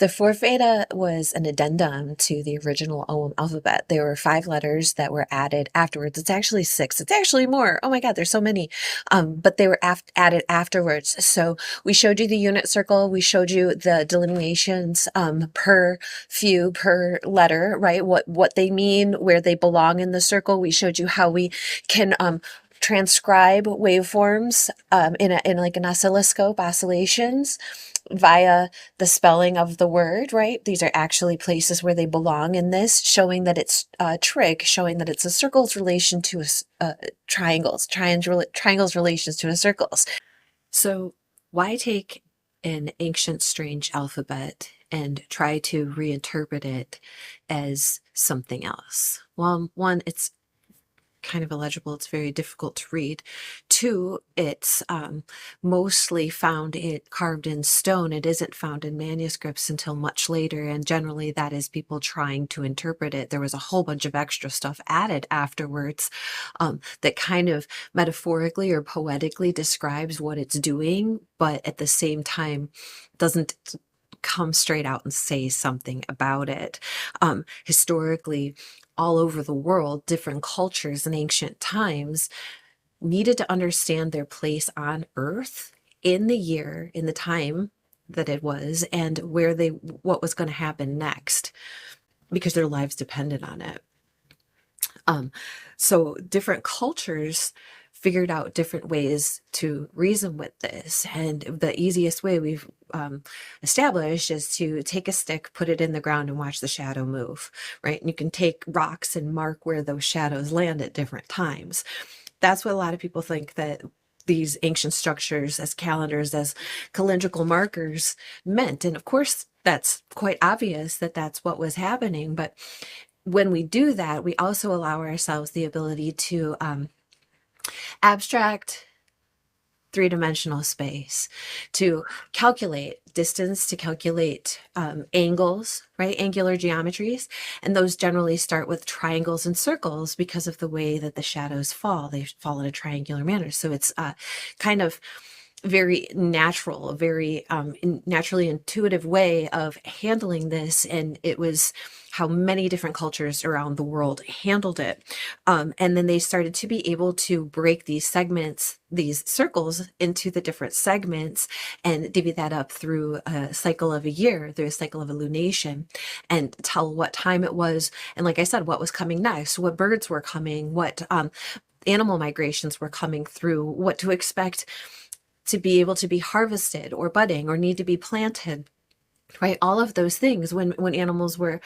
The Forfeda was an addendum to the original Ogham alphabet. There were 5 letters that were added afterwards. It's actually 6. It's actually more. Oh my God, there's so many. But they were added afterwards. So we showed you the unit circle. We showed you the delineations per few, per letter, right? What they mean, where they belong in the circle. We showed you how we can transcribe waveforms in like an oscilloscope, oscillations, via the spelling of the word, right? These are actually places where they belong in this, showing that it's a trig, showing that it's a circle's relation to triangles relations to a circles. So why take an ancient strange alphabet and try to reinterpret it as something else? Well, one, it's kind of illegible. It's very difficult to read. 2, it's mostly found carved in stone. It isn't found in manuscripts until much later, and generally that is people trying to interpret it. There was a whole bunch of extra stuff added afterwards that kind of metaphorically or poetically describes what it's doing, but at the same time doesn't come straight out and say something about it. Historically, all over the world, different cultures in ancient times needed to understand their place on Earth in the year, in the time that it was, and what was going to happen next, because their lives depended on it. So different cultures figured out different ways to reason with this. And the easiest way we've established is to take a stick, put it in the ground, and watch the shadow move, right? And you can take rocks and mark where those shadows land at different times. That's what a lot of people think that these ancient structures as calendars, as calendrical markers meant. And of course, that's quite obvious that that's what was happening. But when we do that, we also allow ourselves the ability to abstract three-dimensional space, to calculate distance, to calculate angles, right? Angular geometries. And those generally start with triangles and circles because of the way that the shadows fall. They fall in a triangular manner. So it's kind of very natural, a very naturally intuitive way of handling this. And it was how many different cultures around the world handled it. And then they started to be able to break these segments, these circles, into the different segments and divvy that up through a cycle of a year, through a cycle of a lunation, and tell what time it was. And like I said, what was coming next, what birds were coming, what animal migrations were coming through, what to expect to be able to be harvested or budding or need to be planted, right? All of those things when animals were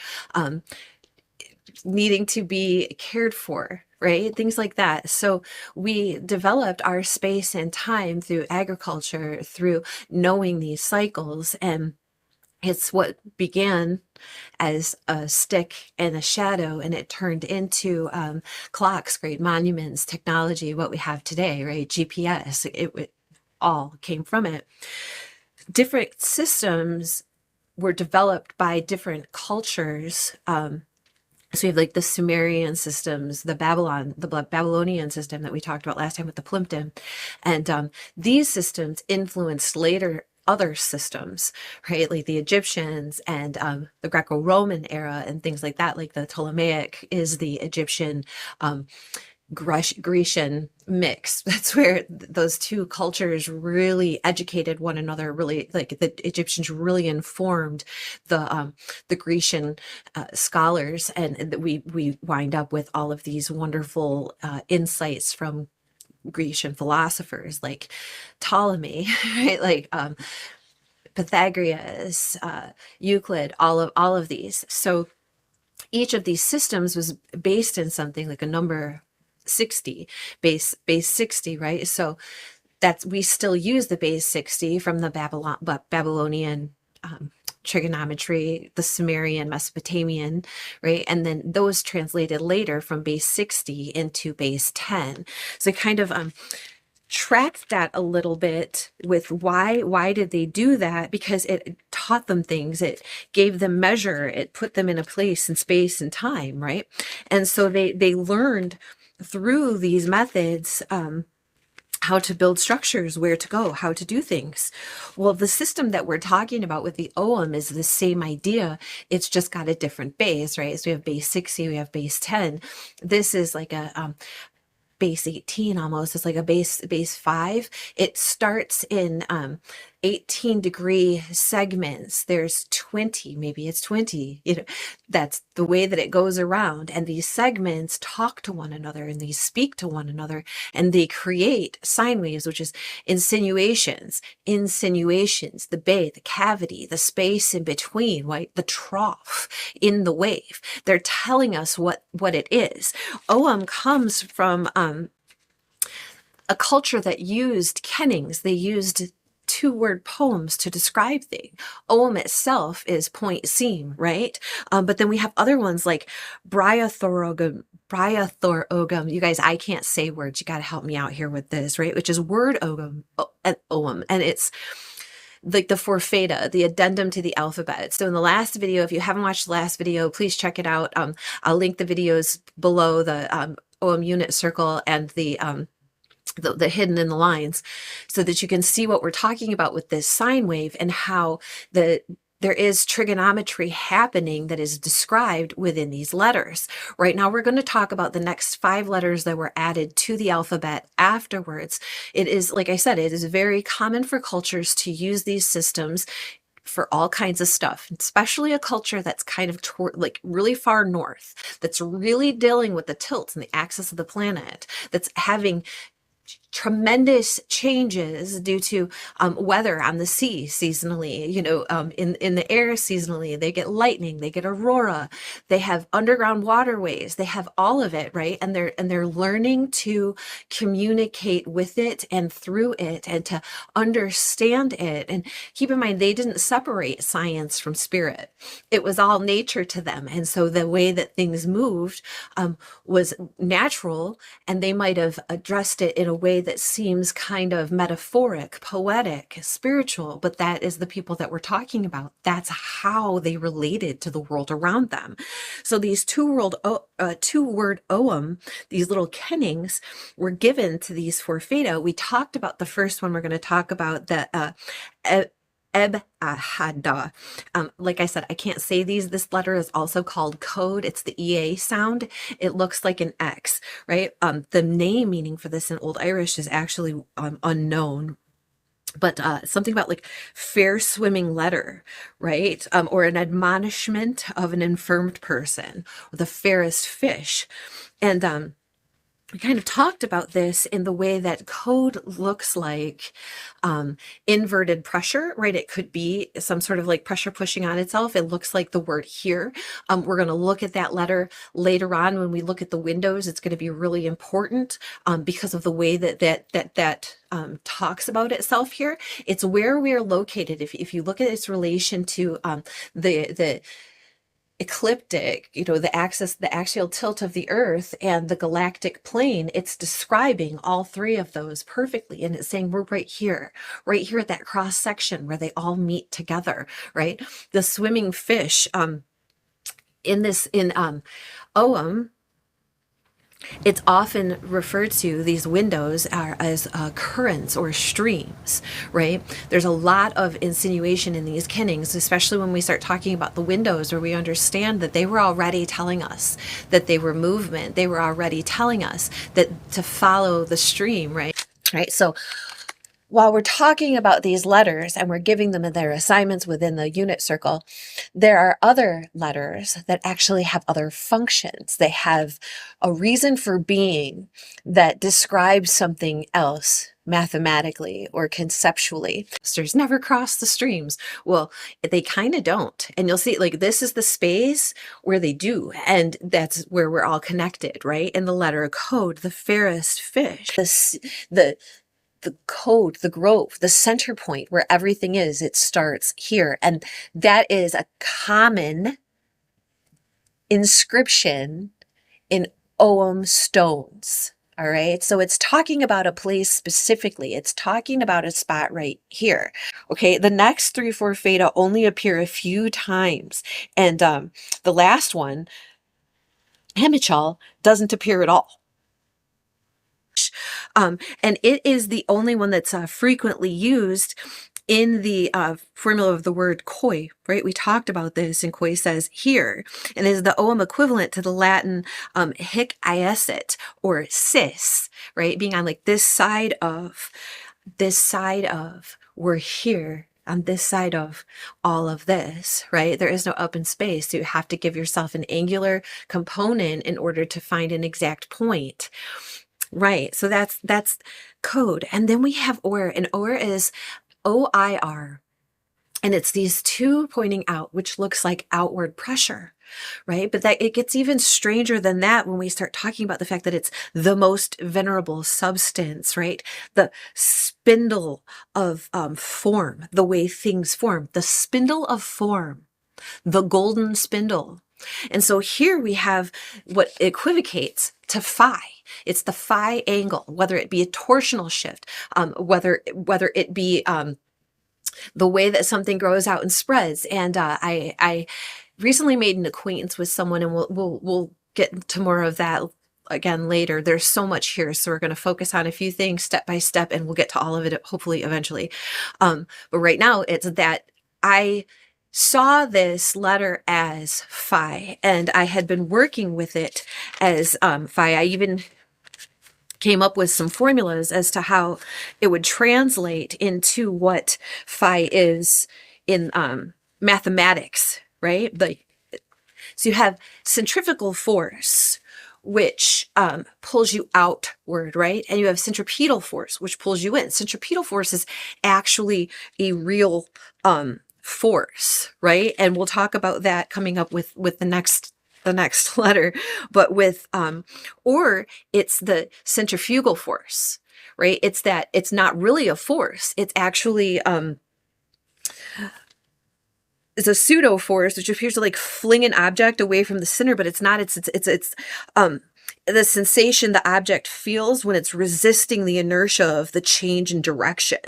needing to be cared for, right? Things like that. So we developed our space and time through agriculture, through knowing these cycles. And it's what began as a stick and a shadow, and it turned into clocks, great monuments, technology, what we have today, right? GPS, it all came from it. Different systems were developed by different cultures. So we have like the Sumerian systems, the Babylonian system that we talked about last time with the Plimpton. And these systems influenced later other systems, right? Like the Egyptians and the Greco-Roman era and things like that. Like the Ptolemaic is the Egyptian Grecian mix. That's where those two cultures really educated one another. Really, like the Egyptians really informed the Grecian scholars, and we wind up with all of these wonderful insights from Grecian philosophers like Ptolemy, right? Like Pythagoras, Euclid, all of these. So each of these systems was based in something like a number 60, base 60, right? So we still use the base 60 from the Babylonian trigonometry, the Sumerian, Mesopotamian, right? And then those translated later from base 60 into base 10. So kind of tracked that a little bit with why did they do that? Because it taught them things, it gave them measure, it put them in a place and space and time, right? And so they learned through these methods how to build structures, where to go, how to do things. Well, the system that we're talking about with the Ogham is the same idea. It's just got a different base, right? So we have base 60, we have base 10. This is like a base 18 almost. It's like a base 5. It starts in 18-degree segments. There's 20, maybe it's 20. That's the way that it goes around. And these segments talk to one another and they speak to one another and they create sine waves, which is insinuations, the bay, the cavity, the space in between, right? The trough in the wave. They're telling us what it is. Ogham comes from a culture that used kennings. They used two-word poems to describe things. Ogham itself is point seam, right? But then we have other ones like Bryathor Ogham. You guys, I can't say words. You got to help me out here with this, right? Which is word Ogham, and it's like the Forfeda, the addendum to the alphabet. So in the last video, if you haven't watched the last video, please check it out. I'll link the videos below, the Ogham unit circle and the hidden in the lines, so that you can see what we're talking about with this sine wave and how there is trigonometry happening that is described within these letters. Right now, we're going to talk about the next 5 letters that were added to the alphabet afterwards. It is, like I said, it is very common for cultures to use these systems for all kinds of stuff, especially a culture that's kind of like really far north, that's really dealing with the tilts and the axis of the planet, that's having tremendous changes due to weather on the sea seasonally, in the air seasonally. They get lightning, they get aurora, they have underground waterways, they have all of it, right? And they're learning to communicate with it and through it and to understand it. And keep in mind, they didn't separate science from spirit. It was all nature to them. And so the way that things moved was natural, and they might have addressed it in a way that seems kind of metaphoric, poetic, spiritual, but that is the people that we're talking about. That's how they related to the world around them. So these two-word Ogham, these little kennings, were given to these Forfeda. We talked about the first one. We're going to talk about the Ebhada. Like I said, I can't say these. This letter is also called code. It's the EA sound. It looks like an X, right? The name meaning for this in Old Irish is actually unknown. But something about like fair swimming letter, right? Or an admonishment of an infirmed person, or the fairest fish. And we kind of talked about this in the way that code looks like inverted pressure, right? It could be some sort of like pressure pushing on itself. It looks like the word here. We're going to look at that letter later on when we look at the windows. It's going to be really important because of the way that talks about itself here. It's where we are located. If you look at its relation to the ecliptic, the axis, the axial tilt of the Earth and the galactic plane, it's describing all 3 of those perfectly. And it's saying we're right here at that cross section where they all meet together, right? The swimming fish in Ogham, it's often referred to, these windows are as currents or streams, right? There's a lot of insinuation in these kennings, especially when we start talking about the windows, where we understand that they were already telling us that they were movement. They were already telling us that to follow the stream, right? Right. So while we're talking about these letters and we're giving them their assignments within the unit circle, there are other letters that actually have other functions. They have a reason for being that describes something else mathematically or conceptually. Stars never cross the streams. Well, they kind of don't. And you'll see, like, this is the space where they do. And that's where we're all connected, right? In the letter code, the fairest fish, the code, the grove, the center point where everything is, it starts here. And that is a common inscription in Ogham stones. All right. So it's talking about a place specifically. It's talking about a spot right here. Okay. The next 3 Forfeda only appear a few times. And the last one, Hemichal, doesn't appear at all. And it is the only one that's frequently used in the formula of the word koi, right? We talked about this, and koi says here, and is the Ogham equivalent to the Latin hic iasit, or cis, right? Being on like this side of, we're here on this side of all of this, right? There is no up in space. So you have to give yourself an angular component in order to find an exact point. Right. So that's code. And then we have OR, and OR is OIR. And it's these two pointing out, which looks like outward pressure, right? But that it gets even stranger than that when we start talking about the fact that it's the most venerable substance, right? The spindle of form, the way things form, the spindle of form, the golden spindle. And so here we have what equivocates to phi. It's the phi angle, whether it be a torsional shift, whether it be the way that something grows out and spreads. And I recently made an acquaintance with someone, and we'll get to more of that again later. There's so much here, so we're going to focus on a few things step by step, and we'll get to all of it hopefully eventually. But right now, it's that I saw this letter as phi, and I had been working with it as phi. I even came up with some formulas as to how it would translate into what phi is in mathematics, right? So you have centrifugal force, which pulls you outward, right? And you have centripetal force, which pulls you in. Centripetal force is actually a real force, right? And we'll talk about that coming up with the next letter. But with or it's the centrifugal force, right? It's that it's not really a force. It's actually it's a pseudo force, which appears to like fling an object away from the center, but it's not. It's the sensation the object feels when it's resisting the inertia of the change in direction.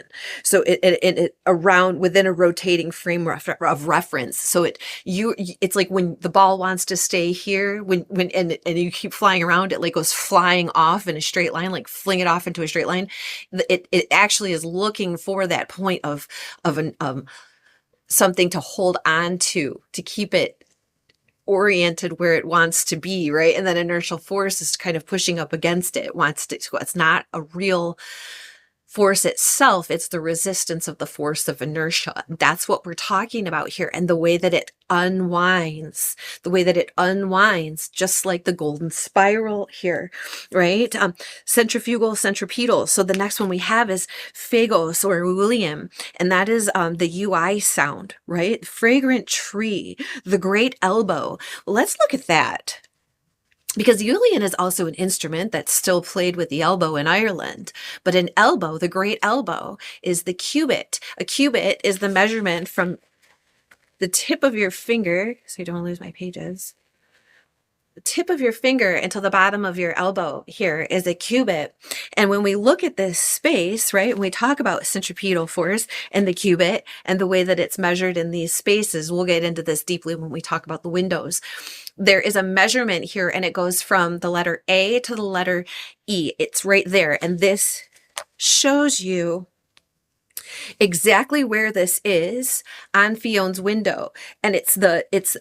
So it around within a rotating frame of reference. So it's like when the ball wants to stay here, and you keep flying around, it like goes flying off in a straight line, like fling it off into a straight line. It actually is looking for that point of something to hold on to keep it oriented where it wants to be, right? And then inertial force is kind of pushing up against it. It's not a real force itself, it's the resistance of the force of inertia. That's what we're talking about here. And the way that it unwinds, just like the golden spiral here, right? Centrifugal, centripetal. So the next one we have is phagos, or William, and that is the UI sound, right? Fragrant tree, the great elbow. Let's look at that. Because Uilleann is also an instrument that's still played with the elbow in Ireland. But an elbow, the great elbow, is the cubit. A cubit is the measurement from the tip of your finger, so you don't lose my pages. The tip of your finger until the bottom of your elbow here is a cubit. And when we look at this space, right, when we talk about centripetal force and the cubit and the way that it's measured in these spaces, we'll get into this deeply when we talk about the windows. There is a measurement here, and it goes from the letter A to the letter E. It's right there. And this shows you exactly where this is on Fion's window. And it's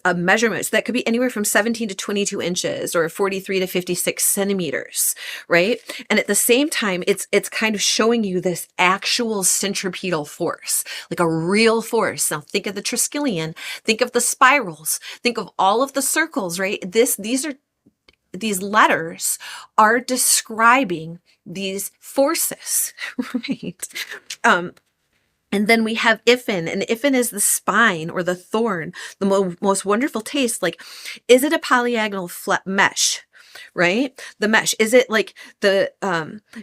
a measurement. So that could be anywhere from 17 to 22 inches or 43 to 56 centimeters, right? And at the same time, it's kind of showing you this actual centripetal force, like a real force. Now think of the Triskelion, think of the spirals, think of all of the circles, right? These letters are describing these forces, right? And then we have Iffin, and Iffin is the spine or the thorn, the most wonderful taste. Like, is it a polyagonal mesh, right? The mesh, is it like the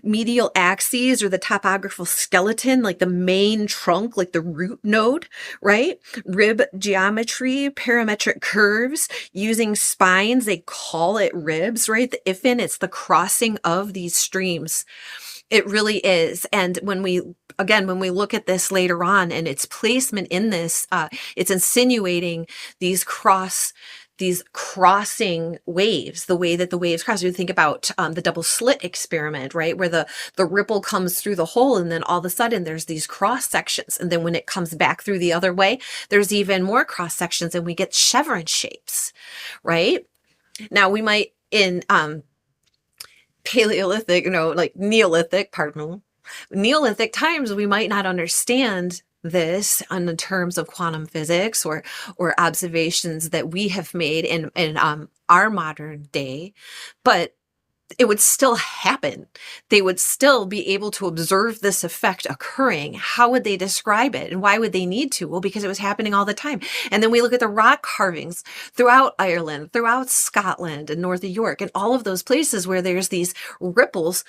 medial axes or the topographical skeleton, like the main trunk, like the root node, right? Rib geometry, parametric curves, using spines, they call it ribs, right? The Iffin, it's the crossing of these streams. It really is. And when we look at this later on and its placement in this, it's insinuating these cross these crossing waves, the way that the waves cross. You think about the double slit experiment, right? Where the ripple comes through the hole, and then all of a sudden there's these cross sections. And then when it comes back through the other way, there's even more cross sections, and we get chevron shapes, right? Now we might in Paleolithic, like Neolithic, pardon me, Neolithic times, we might not understand this on the terms of quantum physics or observations that we have made in our modern day, but it would still happen. They would still be able to observe this effect occurring. How would they describe it? And why would they need to? Well, because it was happening all the time. And then we look at the rock carvings throughout Ireland, throughout Scotland and North York, and all of those places where there's these ripples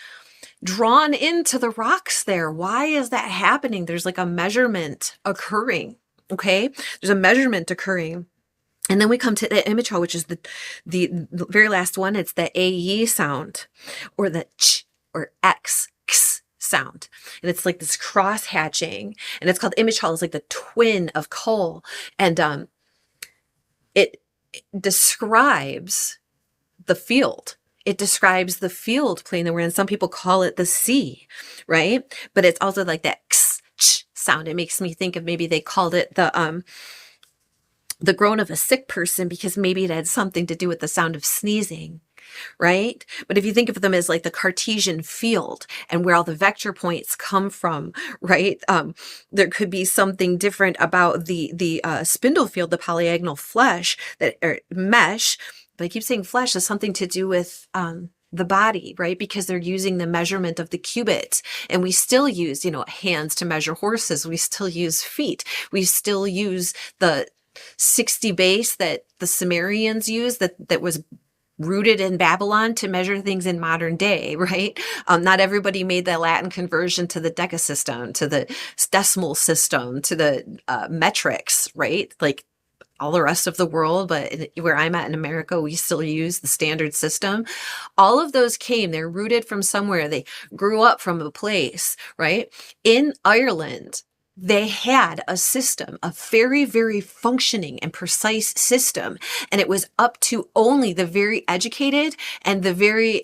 drawn into the rocks there. Why is that happening? There's like a measurement occurring. Okay. There's a measurement occurring. And then we come to the image hall, which is the very last one. It's the AE sound, or the ch or x sound. And it's like this cross hatching, and it's called image hall. It's like the twin of coal. And it describes the field. It describes the field plane that we're in. Some people call it the sea, right? But it's also like that x ch sound. It makes me think of maybe they called it the groan of a sick person, because maybe it had something to do with the sound of sneezing, right? But if you think of them as like the Cartesian field and where all the vector points come from, right? There could be something different about the spindle field, the polyagonal flesh or mesh. But I keep saying flesh has something to do with the body, right? Because they're using the measurement of the cubit, and we still use, hands to measure horses. We still use feet. We still use the 60 base that the Sumerians used, that was rooted in Babylon to measure things in modern day, right? Not everybody made the Latin conversion to the decasystem, to the decimal system, to the metrics, right? Like all the rest of the world, but where I'm at in America, we still use the standard system. All of those they're rooted from somewhere. They grew up from a place, right? In Ireland, they had a system, a very, very functioning and precise system. And it was up to only the very educated and the very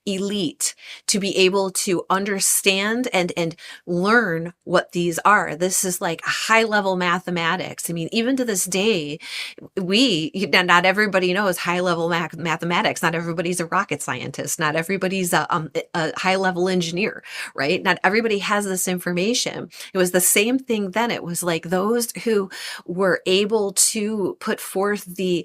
elite to be able to understand and learn what these are. This is like high level mathematics. I mean, even to this day, not everybody knows high level mathematics. Not everybody's a rocket scientist. Not everybody's a high level engineer, right? Not everybody has this information. It was the same thing then. It was like those who were able to put forth the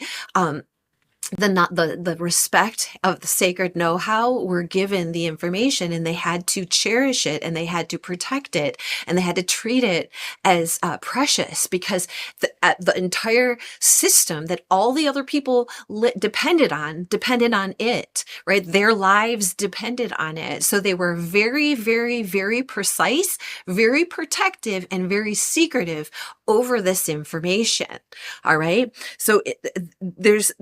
respect of the sacred know-how were given the information, and they had to cherish it, and they had to protect it, and they had to treat it as precious, because the entire system that all the other people depended on it, right? Their lives depended on it. So they were very, very, very precise, very protective, and very secretive over this information. All right. So there's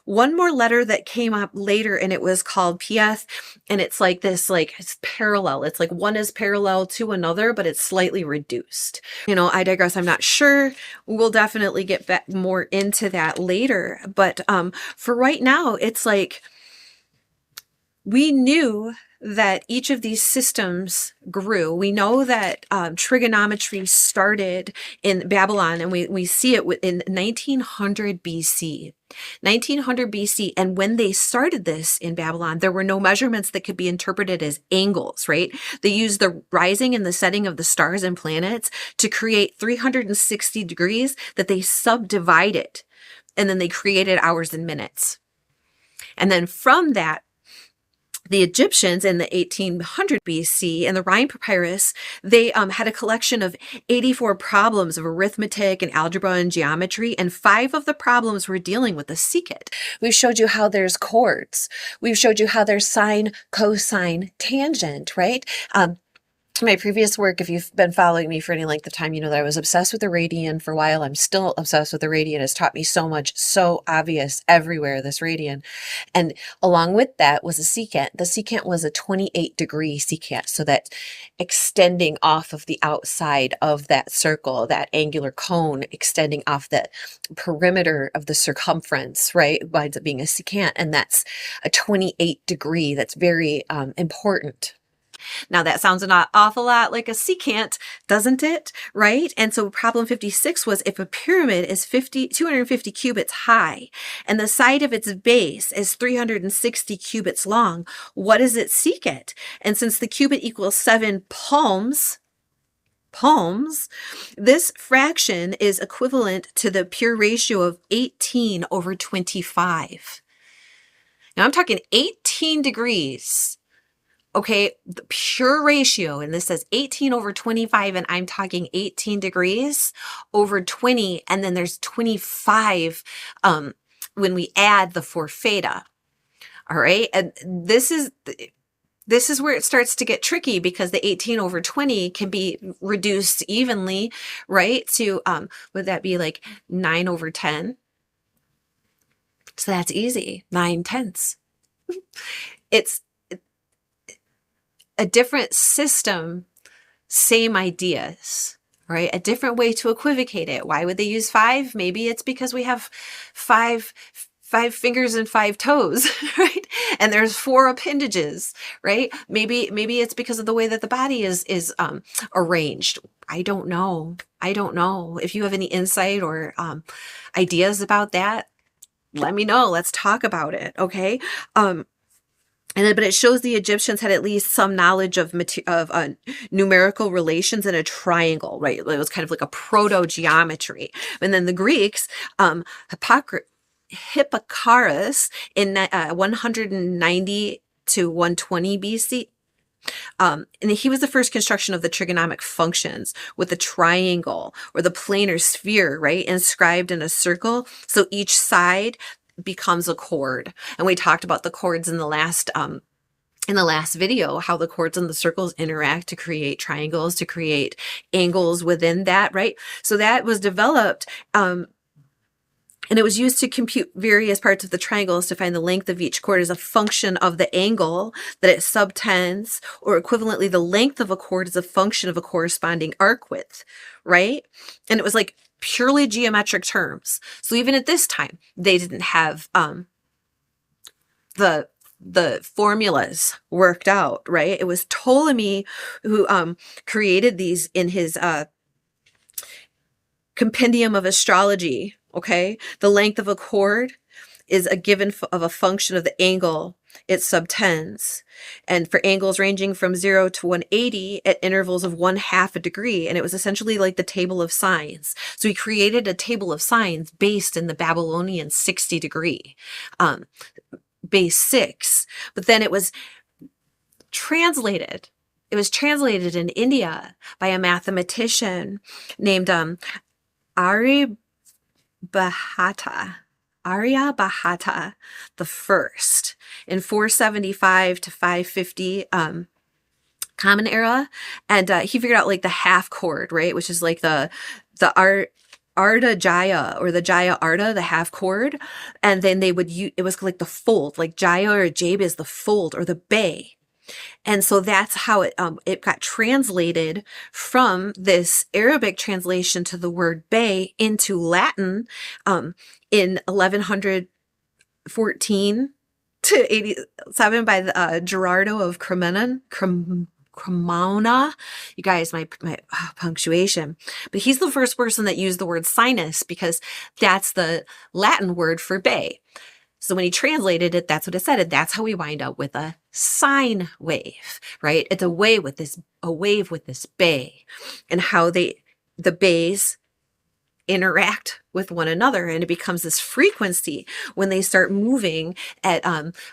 one more letter that came up later, and it was called PS, and it's like this, like it's parallel. It's like one is parallel to another, but it's slightly reduced. I digress. I'm not sure. We'll definitely get back more into that later. But for right now, it's like we knew that each of these systems grew. We know that trigonometry started in Babylon, and we see it in 1900 BC. 1900 BC. And when they started this in Babylon, there were no measurements that could be interpreted as angles, right? They used the rising and the setting of the stars and planets to create 360 degrees that they subdivided. And then they created hours and minutes. And then from that, the Egyptians in the 1800 BC and the Rhine Papyrus, they had a collection of 84 problems of arithmetic and algebra and geometry, and 5 of the problems were dealing with the secant. We've showed you how there's chords. We've showed you how there's sine, cosine, tangent, right? my previous work, if you've been following me for any length of time, you know that I was obsessed with the radian for a while. I'm still obsessed with the radian. It's taught me so much, so obvious everywhere, this radian. And along with that was a secant. The secant was a 28-degree secant. So that extending off of the outside of that circle, that angular cone extending off that perimeter of the circumference, right, winds up being a secant. And that's a 28-degree. That's very important. Now that sounds an awful lot like a secant, doesn't it? Right? And so problem 56 was if a pyramid is 250 cubits high and the side of its base is 360 cubits long, what is its secant? And since the cubit equals 7 palms, this fraction is equivalent to the pure ratio of 18/25. Now I'm talking 18 degrees. Okay, the pure ratio, and this says 18/25, and I'm talking 18 degrees over 20, and then there's 25 when we add the forfeda. All right, and this is where it starts to get tricky, because the 18/20 can be reduced evenly, right? To would that be like 9/10? So that's easy, 9/10. It's a different system, same ideas, right? A different way to equivocate it. Why would they use 5? Maybe it's because we have five fingers and 5 toes, right? And there's 4 appendages, right? Maybe it's because of the way that the body is arranged. I don't know. If you have any insight or ideas about that, let me know. Let's talk about it, okay? But it shows the Egyptians had at least some knowledge of numerical relations in a triangle, right? It was kind of like a proto-geometry. And then the Greeks, Hipparchus in 190 to 120 BC, and he was the first construction of the trigonometric functions with the triangle or the planar sphere, right, inscribed in a circle. So each side becomes a chord. And we talked about the chords in the last video, how the chords and the circles interact to create triangles, to create angles within that, right? So that was developed, and it was used to compute various parts of the triangles to find the length of each chord as a function of the angle that it subtends, or equivalently, the length of a chord is a function of a corresponding arc width, right? And it was like purely geometric terms. So even at this time, they didn't have the formulas worked out, right? It was Ptolemy who created these in his compendium of astrology. Okay, the length of a chord is a given of a function of the angle it subtends, and for angles ranging from 0 to 180 at intervals of 1/2 a degree. And it was essentially like the table of sines. So he created a table of sines based in the Babylonian 60-degree, base 6. But then it was translated. It was translated in India by a mathematician named Aryabhata the first in 475 to 550 Common Era, and he figured out like the half chord, right, which is like the Arda Jaya, or the Jaya Arda, the half chord, and then they would use, it was like the fold, like Jaya or Jabe is the fold or the bay. And so that's how it got translated from this Arabic translation to the word bay into Latin in 1114 to 87 by Gerardo of Cremona. You guys, my punctuation. But he's the first person that used the word sinus, because that's the Latin word for bay. So when he translated it, that's what it said. And that's how we wind up with a sine wave, right? It's a wave with this bay, and how the bays interact with one another. And it becomes this frequency when they start moving at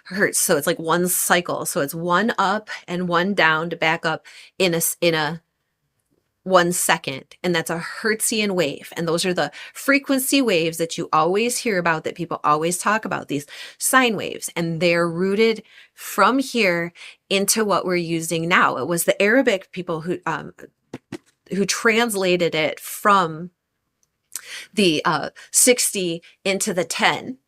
hertz. So it's like one cycle. So it's one up and one down to back up in a 1 second, and that's a Hertzian wave. And those are the frequency waves that you always hear about, that people always talk about, these sine waves, and they're rooted from here into what we're using now. It was the Arabic people who translated it from the 60 into the 10.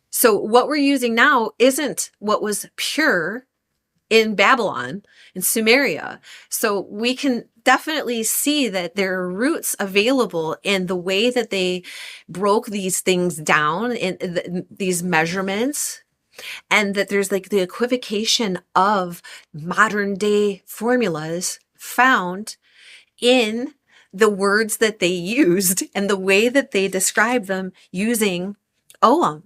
So what we're using now isn't what was pure in Babylon, in Sumeria. So we can definitely see that there are roots available in the way that they broke these things down in these measurements, and that there's like the equivocation of modern day formulas found in the words that they used and the way that they describe them using Ogham.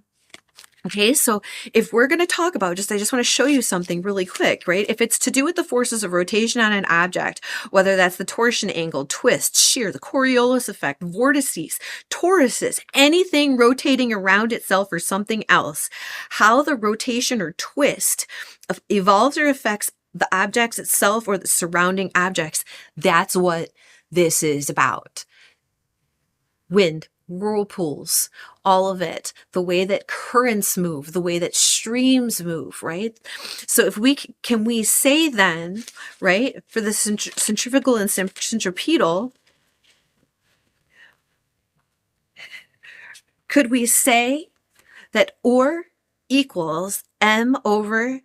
Okay, so if we're going to talk about, I just want to show you something really quick, right? If it's to do with the forces of rotation on an object, whether that's the torsion angle, twist, shear, the Coriolis effect, vortices, toruses, anything rotating around itself or something else, how the rotation or twist evolves or affects the objects itself or the surrounding objects, that's what this is about. Wind, whirlpools, all of it, the way that currents move, the way that streams move, right? So if can we say then, right, for the centrifugal and centripetal, could we say that or equals m over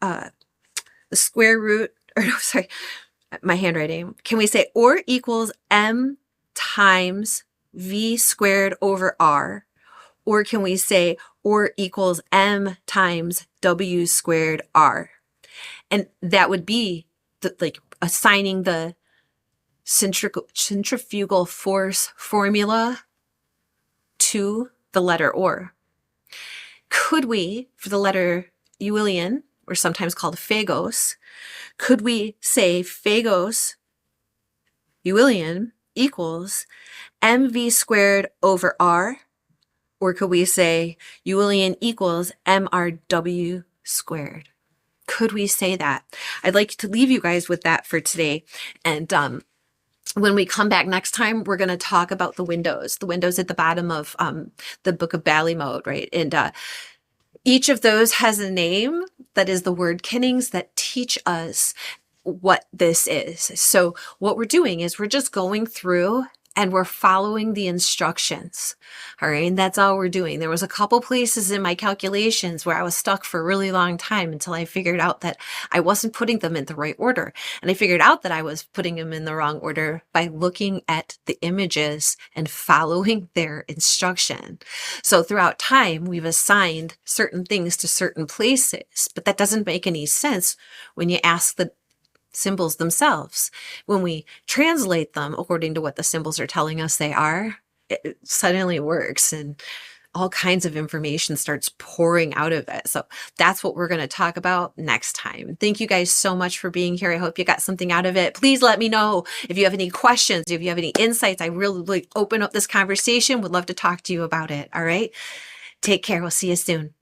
the square root, or no, sorry, my handwriting. Can we say or equals m times v squared over r? Or can we say or equals m times w squared r? And that would be like assigning the centrifugal force formula to the letter or. Could we, for the letter Eulian, or sometimes called phagos, could we say phagos Eulian equals mv squared over r? Or could we say Eulian equals mrw squared? Could we say that? I'd like to leave you guys with that for today. And when we come back next time, we're going to talk about the windows at the bottom of the book of Ballymote, right? And each of those has a name that is the word kennings that teach us what this is. So what we're doing is we're just going through and we're following the instructions. All right. And that's all we're doing. There was a couple places in my calculations where I was stuck for a really long time until I figured out that I wasn't putting them in the right order. And I figured out that I was putting them in the wrong order by looking at the images and following their instruction. So throughout time, we've assigned certain things to certain places, but that doesn't make any sense when you ask the symbols themselves. When we translate them according to what the symbols are telling us they are, it suddenly works and all kinds of information starts pouring out of it. So that's what we're going to talk about next time. Thank you guys so much for being here. I hope you got something out of it. Please let me know if you have any questions, if you have any insights. I really open up this conversation. Would love to talk to you about it. All right. Take care. We'll see you soon.